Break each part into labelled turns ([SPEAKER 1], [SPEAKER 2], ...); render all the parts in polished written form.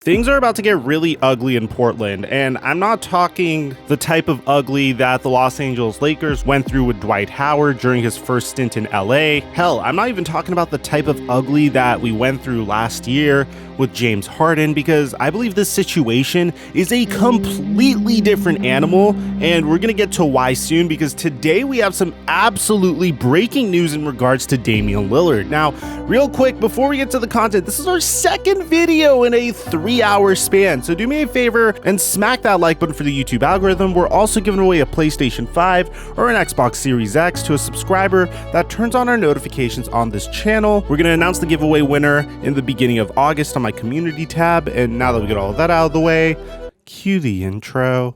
[SPEAKER 1] Things are about to get really ugly in Portland, and I'm not talking the type of ugly that the Los Angeles Lakers went through with Dwight Howard during his first stint in LA. Hell, I'm not even talking about the type of ugly that we went through last year with James Harden, because I believe this situation is a completely different animal, and we're gonna get to why soon, because today we have some absolutely breaking news in regards to Damian Lillard. Now, real quick, before we get to the content, this is our second video in a 3-hour span, so do me a favor and smack that like button for the YouTube algorithm. We're also giving away a PlayStation 5 or an Xbox Series X to a subscriber that turns on our notifications on this channel. We're gonna announce the giveaway winner in the beginning of August on my community tab, and now that we get all of that out of the way, cue the intro.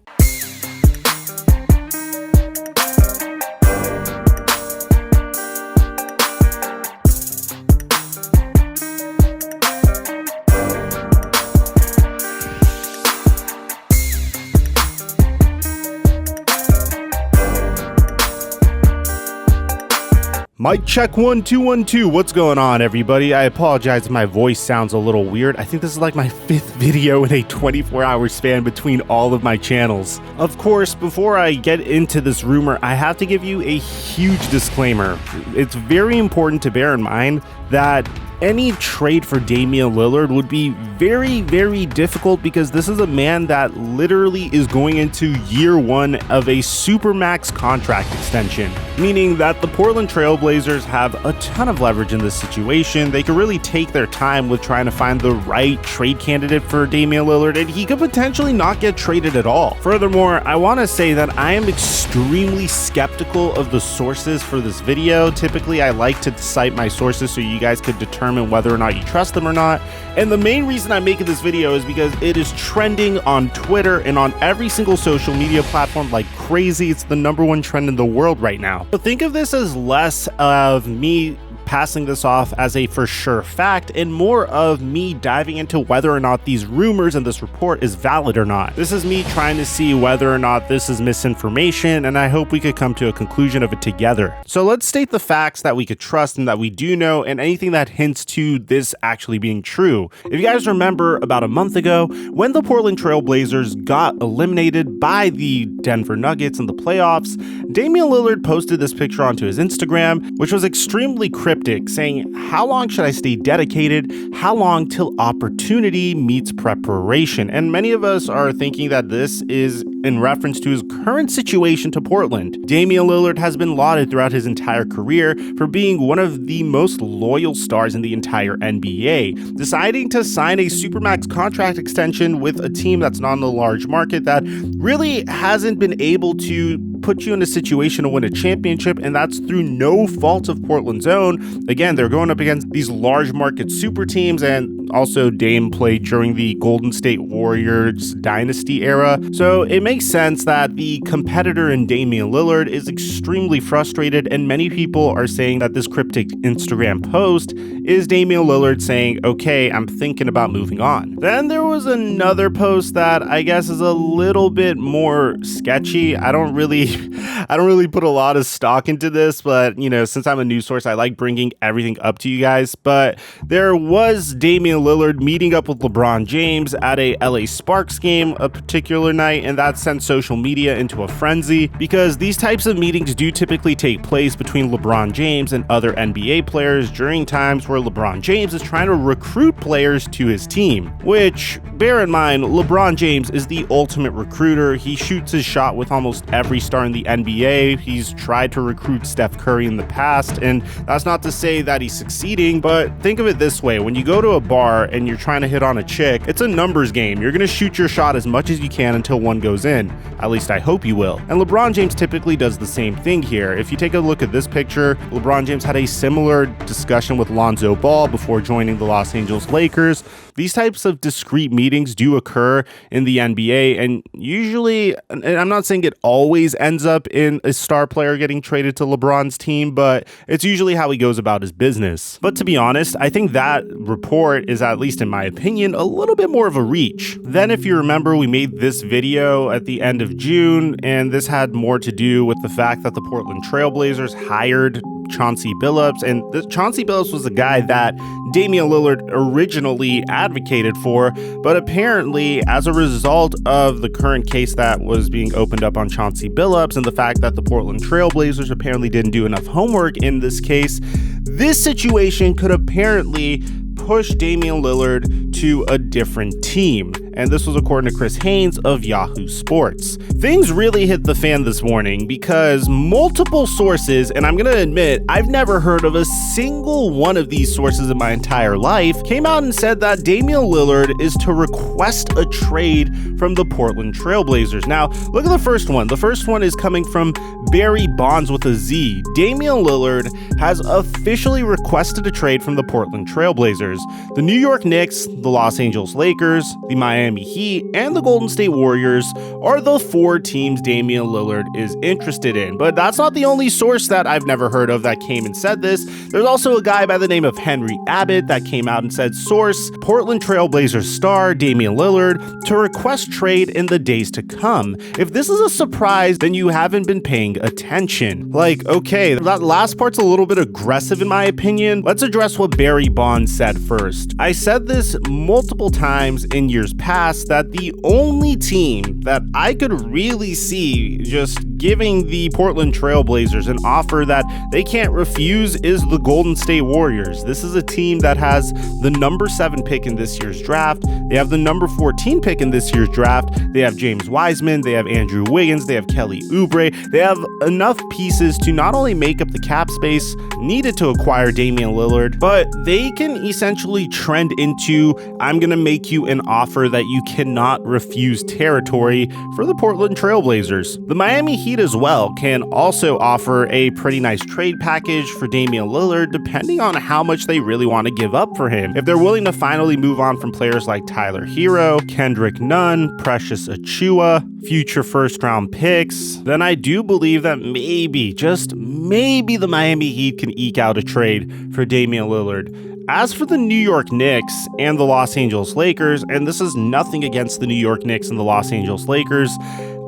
[SPEAKER 1] Mic check 1 2 1 2. What's going on, everybody? I apologize if my voice sounds a little weird. I think this is like my 5th video in a 24-hour span between all of my channels. Of course, before I get into this rumor, I have to give you a huge disclaimer. It's very important to bear in mind that any trade for Damian Lillard would be very, very difficult, because this is a man that literally is going into year 1 of a supermax contract extension, meaning that the Portland Trailblazers have a ton of leverage in this situation. They could really take their time with trying to find the right trade candidate for Damian Lillard, and he could potentially not get traded at all. Furthermore, I want to say that I am extremely skeptical of the sources for this video. Typically, I like to cite my sources so you guys could determine whether or not you trust them or not. And the main reason I'm making this video is because it is trending on Twitter and on every single social media platform like crazy. It's the #1 trend in the world right now. So think of this as less of me passing this off as a for sure fact and more of me diving into whether or not these rumors and this report is valid or not. This is me trying to see whether or not this is misinformation, and I hope we could come to a conclusion of it together. So let's state the facts that we could trust and that we do know, and anything that hints to this actually being true. If you guys remember, about a month ago, when the Portland Trailblazers got eliminated by the Denver Nuggets in the playoffs, Damian Lillard posted this picture onto his Instagram, which was extremely cryptic, saying, "How long should I stay dedicated? How long till opportunity meets preparation?" And many of us are thinking that this is in reference to his current situation to Portland. Damian Lillard has been lauded throughout his entire career for being one of the most loyal stars in the entire NBA. Deciding to sign a supermax contract extension with a team that's not in the large market that really hasn't been able to put you in a situation to win a championship, and that's through no fault of Portland's own. Again, they're going up against these large market super teams, and also Dame played during the Golden State Warriors dynasty era. So it makes sense that the competitor in Damian Lillard is extremely frustrated, and many people are saying that this cryptic Instagram post is Damian Lillard saying, "Okay, I'm thinking about moving on." Then there was another post that I guess is a little bit more sketchy. I don't really put a lot of stock into this, but you know, since I'm a news source, I like bringing everything up to you guys. But there was Damian Lillard meeting up with LeBron James at a LA Sparks game a particular night, and that sent social media into a frenzy, because these types of meetings do typically take place between LeBron James and other NBA players during times where LeBron James is trying to recruit players to his team, which, bear in mind, LeBron James is the ultimate recruiter. He shoots his shot with almost every star in the NBA. He's tried to recruit Steph Curry in the past, and that's not to say that he's succeeding, but think of it this way: when you go to a bar and you're trying to hit on a chick, it's a numbers game. You're going to shoot your shot as much as you can until one goes in. At least I hope you will. And LeBron James typically does the same thing here. If you take a look at this picture, LeBron James had a similar discussion with Lonzo Ball before joining the Los Angeles Lakers. These types of discrete meetings do occur in the NBA, and usually, and I'm not saying it always ends up in a star player getting traded to LeBron's team, but it's usually how he goes about his business. But to be honest, I think that report is, at least in my opinion, a little bit more of a reach. Then, if you remember, we made this video at the end of June, and this had more to do with the fact that the Portland Trailblazers hired Chauncey Billups, and Chauncey Billups was the guy that Damian Lillard originally advocated for, but apparently as a result of the current case that was being opened up on Chauncey Billups and the fact that the Portland Trailblazers apparently didn't do enough homework in this case, this situation could apparently push Damian Lillard to a different team. And this was according to Chris Haynes of Yahoo Sports. Things really hit the fan this morning because multiple sources, and I'm going to admit, I've never heard of a single one of these sources in my entire life, came out and said that Damian Lillard is to request a trade from the Portland Trailblazers. Now, look at the first one. The first one is coming from Barry Bonds with a Z. Damian Lillard has officially requested a trade from the Portland Trailblazers. The New York Knicks, the Los Angeles Lakers, the Miami Heat, and the Golden State Warriors are the 4 teams Damian Lillard is interested in. But that's not the only source that I've never heard of that came and said this. There's also a guy by the name of Henry Abbott that came out and said, source, Portland Trailblazers star Damian Lillard to request trade in the days to come. If this is a surprise, then you haven't been paying attention. Like, okay, that last part's a little bit aggressive in my opinion. Let's address what Barry Bonds said first. I said this multiple times in years past that the only team that I could really see just giving the Portland Trailblazers an offer that they can't refuse is the Golden State Warriors. This is a team that has the number 7 pick in this year's draft. They have the number 14 pick in this year's draft. They have James Wiseman. They have Andrew Wiggins. They have Kelly Oubre. They have enough pieces to not only make up the cap space needed to acquire Damian Lillard, but they can essentially trend into, I'm going to make you an offer that you cannot refuse territory for the Portland Trailblazers. The Miami Heat as well can also offer a pretty nice trade package for Damian Lillard depending on how much they really want to give up for him. If they're willing to finally move on from players like Tyler Hero, Kendrick Nunn, Precious Achiuwa, future first-round picks, then I do believe that maybe, just maybe, the Miami Heat can eke out a trade for Damian Lillard. As for the New York Knicks and the Los Angeles Lakers, and this is nothing against the New York Knicks and the Los Angeles Lakers,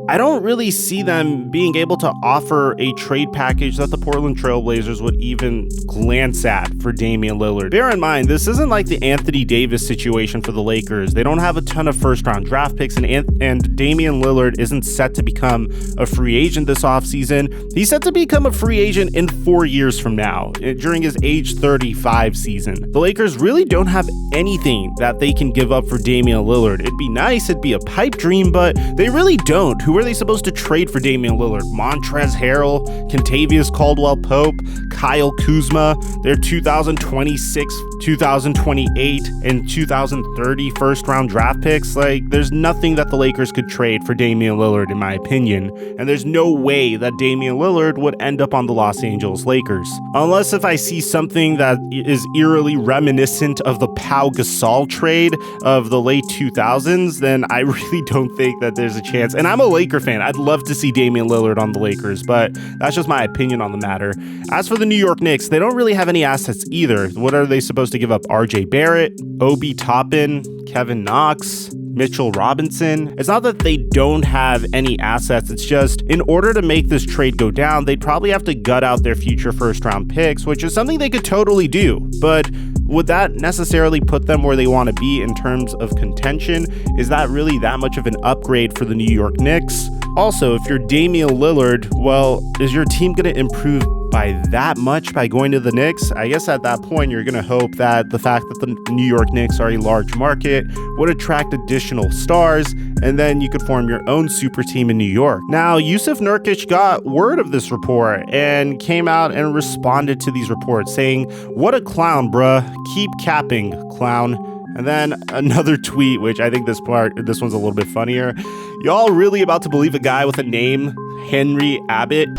[SPEAKER 1] I don't really see them being able to offer a trade package that the Portland Trailblazers would even glance at for Damian Lillard. Bear in mind, this isn't like the Anthony Davis situation for the Lakers. They don't have a ton of first-round draft picks, and Damian Lillard isn't set to become a free agent this offseason. He's set to become a free agent in 4 years from now, during his age 35 season. The Lakers really don't have anything that they can give up for Damian Lillard. It'd be nice, it'd be a pipe dream, but they really don't. Who are they supposed to trade for Damian Lillard? Montrezl Harrell, Kentavious Caldwell-Pope, Kyle Kuzma, their 2026, 2028, and 2030 first-round draft picks. Like, there's nothing that the Lakers could trade for Damian Lillard, in my opinion, and there's no way that Damian Lillard would end up on the Los Angeles Lakers. Unless if I see something that is eerily reminiscent of the Pau Gasol trade of the late 2000s, then I really don't think that there's a chance. And I'm a Laker fan. I'd love to see Damian Lillard on the Lakers, but that's just my opinion on the matter. As for the New York Knicks, they don't really have any assets either. What are they supposed to give up? RJ Barrett, Obi Toppin, Kevin Knox, Mitchell Robinson. It's not that they don't have any assets. It's just in order to make this trade go down, they'd probably have to gut out their future first-round picks, which is something they could totally do. But would that necessarily put them where they want to be in terms of contention? Is that really that much of an upgrade for the New York Knicks? Also, if you're Damian Lillard, well, is your team going to improve by that much by going to the Knicks? I guess at that point, you're going to hope that the fact that the New York Knicks are a large market would attract additional stars, and then you could form your own super team in New York. Now, Jusuf Nurkic got word of this report and came out and responded to these reports saying, "What a clown, bruh. Keep capping, clown." And then another tweet, which I think this one's a little bit funnier. Y'all really about to believe a guy with a name, Henry Abbott?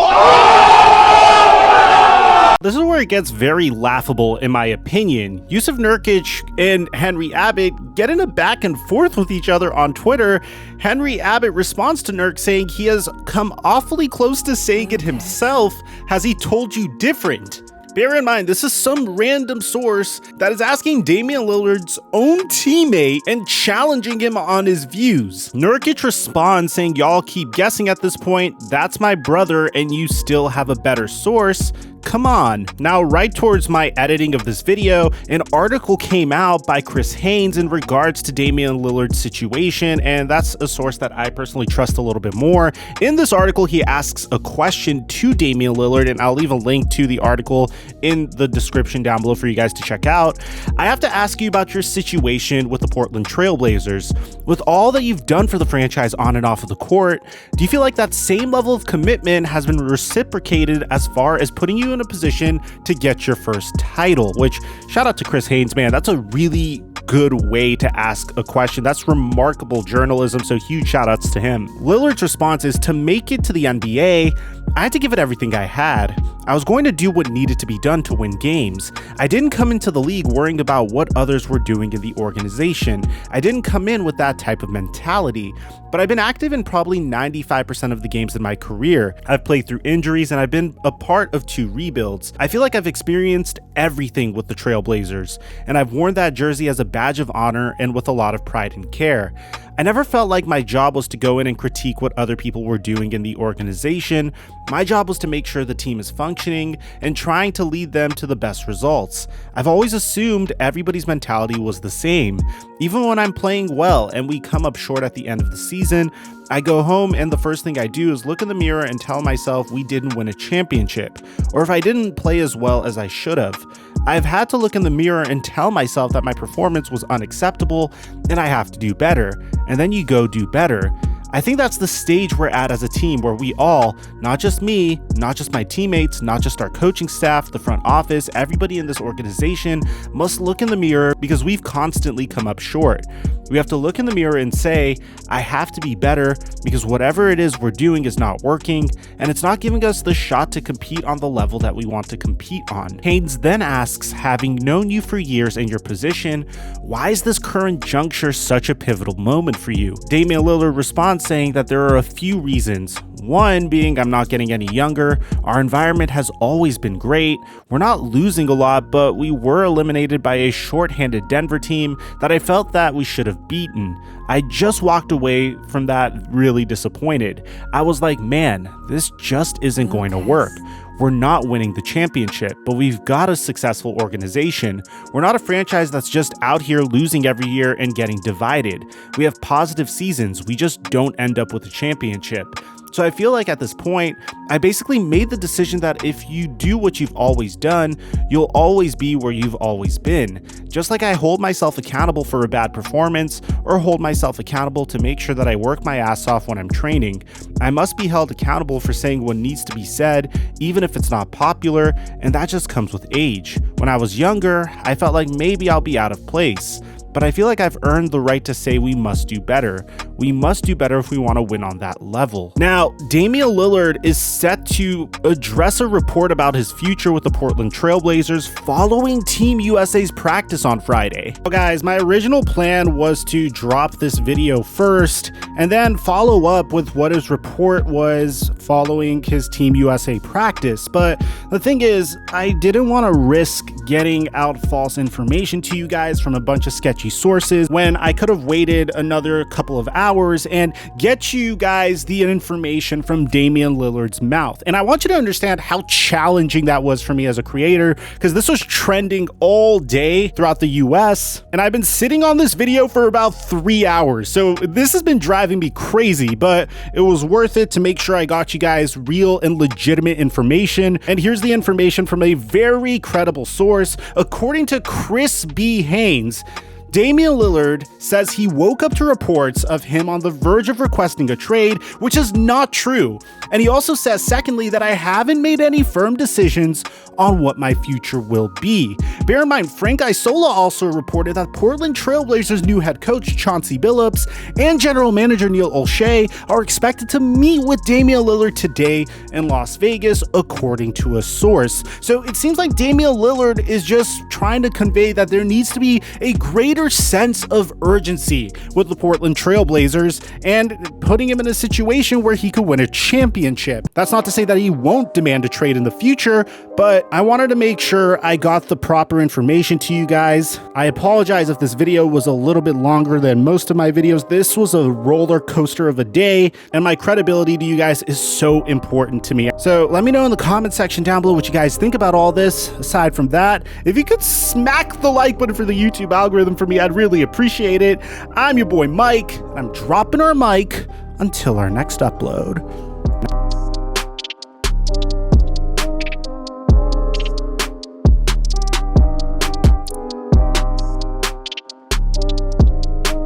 [SPEAKER 1] This is where it gets very laughable, in my opinion. Jusuf Nurkic and Henry Abbott get in a back and forth with each other on Twitter. Henry Abbott responds to Nurk saying he has come awfully close to saying it himself. Has he told you different? Bear in mind, this is some random source that is asking Damian Lillard's own teammate and challenging him on his views. Nurkic responds saying, "Y'all keep guessing at this point. That's my brother and you still have a better source." come on. Now, right towards my editing of this video, an article came out by Chris Haynes in regards to Damian Lillard's situation, and that's a source that I personally trust a little bit more. In this article, he asks a question to Damian Lillard, and I'll leave a link to the article in the description down below for you guys to check out. I have to ask you about your situation with the Portland Trailblazers. With all that you've done for the franchise on and off of the court, do you feel like that same level of commitment has been reciprocated as far as putting you in a position to get your first title? Which, shout out to Chris Haynes, man, that's a really good way to ask a question. That's remarkable journalism, so huge shout outs to him. Lillard's response is, to make it to the NBA, I had to give it everything I had. I was going to do what needed to be done to win games. I didn't come into the league worrying about what others were doing in the organization. I didn't come in with that type of mentality, but I've been active in probably 95% of the games in my career. I've played through injuries and I've been a part of 2 rebuilds. I feel like I've experienced everything with the Trailblazers, and I've worn that jersey as a badge of honor and with a lot of pride and care. I never felt like my job was to go in and critique what other people were doing in the organization. My job was to make sure the team is functioning and trying to lead them to the best results. I've always assumed everybody's mentality was the same. Even when I'm playing well and we come up short at the end of the season, I go home and the first thing I do is look in the mirror and tell myself we didn't win a championship, or if I didn't play as well as I should have. I've had to look in the mirror and tell myself that my performance was unacceptable and I have to do better, and then you go do better. I think that's the stage we're at as a team, where we all, not just me, not just my teammates, not just our coaching staff, the front office, everybody in this organization must look in the mirror because we've constantly come up short. We have to look in the mirror and say, I have to be better because whatever it is we're doing is not working and it's not giving us the shot to compete on the level that we want to compete on. Haynes then asks, having known you for years in your position, why is this current juncture such a pivotal moment for you? Damian Lillard responds saying that there are a few reasons. One being, I'm not getting any younger. Our environment has always been great. We're not losing a lot, but we were eliminated by a shorthanded Denver team that I felt that we should have beaten. I just walked away from that really disappointed. I was like, man, this just isn't going to work. We're not winning the championship, but we've got a successful organization. We're not a franchise that's just out here losing every year and getting divided. We have positive seasons. We just don't end up with a championship. So I feel like at this point, I basically made the decision that if you do what you've always done, you'll always be where you've always been. Just like I hold myself accountable for a bad performance, or hold myself accountable to make sure that I work my ass off when I'm training, I must be held accountable for saying what needs to be said, even if it's not popular, and that just comes with age. When I was younger, I felt like maybe I'll be out of place. But I feel like I've earned the right to say we must do better. We must do better if we want to win on that level. Now, Damian Lillard is set to address a report about his future with the Portland Trailblazers following Team USA's practice on Friday. So guys, my original plan was to drop this video first and then follow up with what his report was following his Team USA practice. But the thing is, I didn't want to risk getting out false information to you guys from a bunch of sketchy sources when I could have waited another couple of hours and get you guys the information from Damian Lillard's mouth. And I want you to understand how challenging that was for me as a creator, because this was trending all day throughout the US, and I've been sitting on this video for about 3 hours. So this has been driving me crazy, but it was worth it to make sure I got you guys real and legitimate information. And here's the information from a very credible source. According to Chris B. Haynes, Damian Lillard says he woke up to reports of him on the verge of requesting a trade, which is not true. And he also says, secondly, that I haven't made any firm decisions on what my future will be. Bear in mind, Frank Isola also reported that Portland Trailblazers' new head coach Chauncey Billups and general manager Neil Olshey are expected to meet with Damian Lillard today in Las Vegas, according to a source. So it seems like Damian Lillard is just trying to convey that there needs to be a greater sense of urgency with the Portland Trailblazers and putting him in a situation where he could win a championship. That's not to say that he won't demand a trade in the future, but I wanted to make sure I got the proper information to you guys. I apologize if this video was a little bit longer than most of my videos. This was a roller coaster of a day, and my credibility to you guys is so important to me. So let me know in the comment section down below what you guys think about all this. Aside from that, if you could smack the like button for the YouTube algorithm for me, I'd really appreciate it. I'm your boy Mike, and I'm dropping our mic until our next upload.